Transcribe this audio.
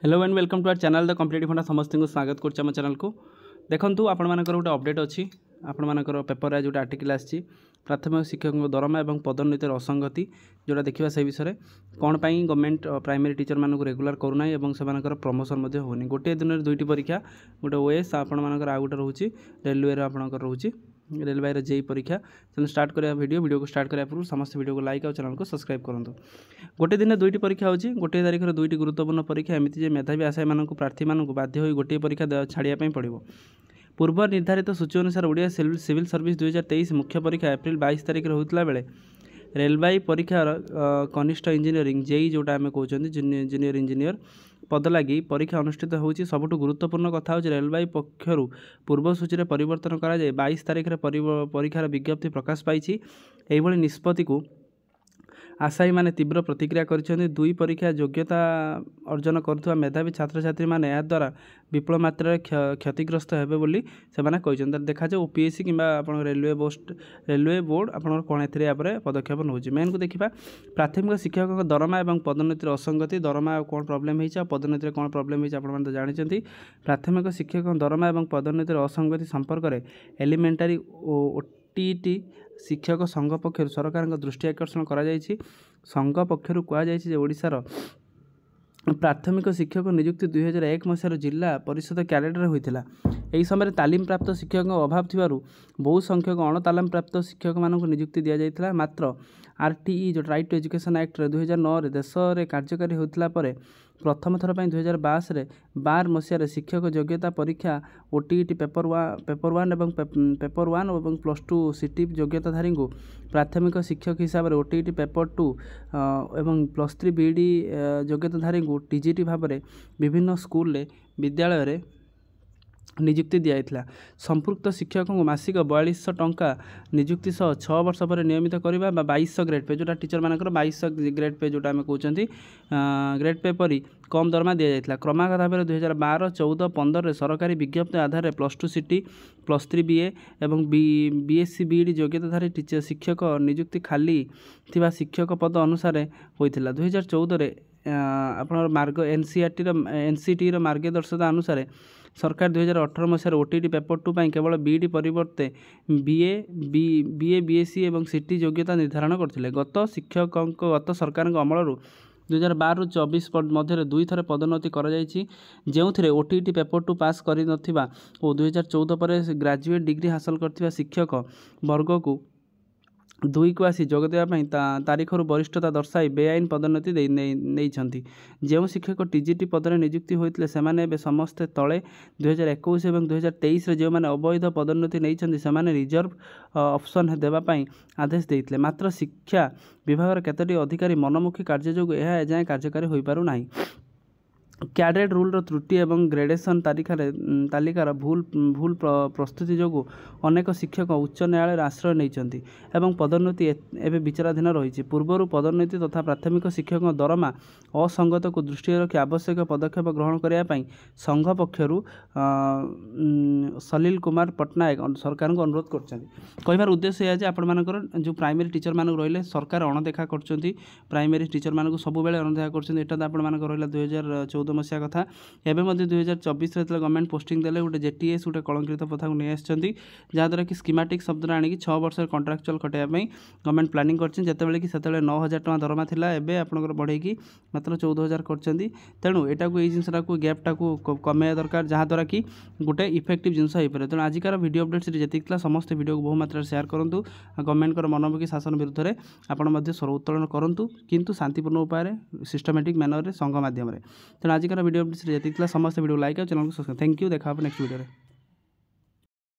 Hello and welcome to our channel the competitive funda समस्त को स्वागत करछि हम चैनल को। देखंतु आपण मानकर गोटे अपडेट अछि आपण मानकर पेपर रे जोटा आर्टिकल आछि प्राथमिक शिक्षक दरमा एवं पदोन्नतिर असंगति जोटा देखिबा से विषय कोन पई गवर्नमेंट प्राइमरी टीचर मानक रेगुलर करू नै एवं से मानकर प्रमोशन मध्ये होनी गोटे दिन रे दुईटी परीक्षा गोटे ओएस आपण मानकर आ गोटे रहउछि रेलवे रे आपणकर रहउछि रेलवे रे जेई परीक्षा चलो स्टार्ट करिया वीडियो को स्टार्ट करिया पूर्व समस्त वीडियो को लाइक और चैनल को सब्सक्राइब करंतु। गोटे दिन दुईटी परीक्षा होछि गोटे तारिख रे दुईटी गुरुत्वपूर्ण परीक्षा एमिति जे मेधावी आशायी मानक प्रार्थी मानक बाध्य होई गोटे परीक्षा छाड़िया पई पड़िबो। पूर्व निर्धारित सूची अनुसार ओडिया सिविल सर्विस 2023 मुख्य परीक्षा एप्रिल 22 तारिख रे होतला बेले रेलवे परीक्षा कनिष्ठ इंजीनियरिंग जेई जोटा आमे कहउछन्ती जूनियर इंजीनियर पद लगी परीक्षा अनुष्ठित होउछि। सबटु गुरुत्वपूर्ण कथा होछि रेलवे पक्षरु पूर्व सूची रे परिवर्तन करा जाय 22 तारिख रे परीक्षार विज्ञप्ति प्रकाश पाइछि। एही भली निष्पत्ति को आशायी माने तीव्र प्रतिक्रिया करिसेंती। दुई परीक्षा योग्यता अर्जन करुवा मेधावी छात्र छात्री माने या द्वारा विपुल मात्रा क्षतिग्रस्त हेबे बोली से माने कहिसेंती। देखा जाय ओपीएससी किबा आपण रेलवे बोर्ड आपण कोन एथिरे यापरे पदक्षेप नउछि। मेन को देखिबा प्राथमिक शिक्षक दरमा एवं पदोन्नतिर असंगति दरमा कोन प्रॉब्लम हेछि पदोन्नतिर कोन प्रॉब्लम हेछि आपण माने जानिसेंती। प्राथमिक शिक्षक दरमा एवं पदोन्नतिर असंगति संपर्क रे एलिमेंटरी ओटीटी शिक्षक संघ पक्षर सरकार दृष्टि आकर्षण करा जायछि। संघ पक्षर कहा जायछि जे ओडिशार प्राथमिक शिक्षक नियुक्ति 2001 मसीहार जिला परिषद क्याडेट होता। यही समय तालीम प्राप्त शिक्षक अभाव थिबारु बहु संख्यक अणतालीम प्राप्त शिक्षक मानक नियुक्ति दिया जायतिला। मात्र आरटीई जो राइट टू एजुकेशन एक्ट 2009 रे देश रे कार्यकारी होतिला परे प्रथम थर पई 2012 मसीहार शिक्षक योग्यता परीक्षा ओटीईटी पेपर 1 एवं पेपर 1 एवं +2 सीटी योग्यताधारी को प्राथमिक शिक्षक हिसाब से ओटीईटी पेपर 2 एवं +3 बीडी योग्यताधारी को टीजीटी भाव में विभिन्न स्कूल विद्यालय रे नियुक्ति दिया। संपुक्त शिक्षक को मासिक 4200 टंका नियुक्ति सह 6 वर्ष पर नियमित करवा 2200 ग्रेड पे जोटा टीचर मानकर 2200 ग्रेड पे जोटा आम कहते ग्रेड पे परी कम दरमा दि जाता। क्रमागत भाव 2012, 14, 15 सरकारी विज्ञप्ति आधार +2 सीटी +3 बीए एवं बीएससी बीडी योग्यताधारी टीचर शिक्षक नियुक्ति खाली थिबा शिक्षक पद अनुसार होइथिला। 2014 आपन मार्ग एनसीटी मार्गदर्शिता अनुसार सरकार 2018 मसीह ओटीटी पेपर 2 पर केवल बीडी परिवर्ते बीए बीएससी एवं सीटी योग्यता निर्धारण करथिले। गत सरकार अमलरू 2012-24 मध्य दुई थर पदोन्नति करा जायछि जेउथिरे ओटीटी पेपर 2 पास करि नथिबा और 2014 पर ग्रेजुएट डिग्री हासिल करथिबा शिक्षक वर्ग को 2 को आसी जोग देवाई तारीखर वरिष्ठता दर्शाई बेआईन पदोन्नति नहीं। जो शिक्षक टीजीटी पदर नियुक्ति होते से समस्ते तले 2021 और 2023 जो मैंने अवैध पदोन्नति नहीं से रिजर्व ऑप्शन देवाई आदेश देते। मात्र शिक्षा विभाग केतोटी अधिकारी मनमुखी कार्य जो यह एजाएं कार्यकारी हो पारु नाही। क्याडेट रूल त्रुटि एवं ग्रेडेशन तालिकार भूल प्रस्तुति जो अनेक शिक्षक उच्च न्यायालय आश्रय नहीं एवं पदोन्नति एवं विचाराधीन रही। पूर्वर पदोन्नति तथा प्राथमिक शिक्षक दरमा असंगत को दृष्टि रखी आवश्यक पदक्षेप ग्रहण करने संघ पक्षर सलील कुमार पट्टनायक सरकार को अनुरोध कर उद्देश्य यह आपंकर जो प्राइमरी टीचर मानक रही सरकार अणदेखा कर प्राइमरी टीचर मानक सब बेले अणदेखा कर 2014 मसीहा कथा एवं 2024 गवर्नमेंट पोस्टिंग देले गोटे जेटीएस गोटे कलंकित प्रथा को नहीं आसछंती जहाँद्वारा कि स्कीमेटिक शब्द आनी 6 वर्ष कंट्राक्चुअल कटाइवाई गवर्नमेंट प्लानिंग करते कि 9000 टका दरमा थिला एबे आपनकर बढ़ेकी मात्र 14000 करछंती। तेणु एटा को जिनसा को गैपटा को कमे दरकार जहाँद्वारा कि गोटे इफेक्टिव जिनस हो पारे। तेणु आजिकार वीडियो अपडेट से जीतला समस्त वीडियो को बहु मात्रा शेयर करूँ गवर्नमेंट मनमुखी शासन विरुद्ध में आपड़ स्वर उत्तोलन करूँ किंतु शांतिपूर्ण उपाय सिस्टमेटिक मैनर संघ माध्यम। तेणु आजिकार वीडियो अपडेट से जीतला समस्त वीडियो लाइक और चैनल को सब्सक्राइब। Thank you. देखा नेक्स्ट वीडियो।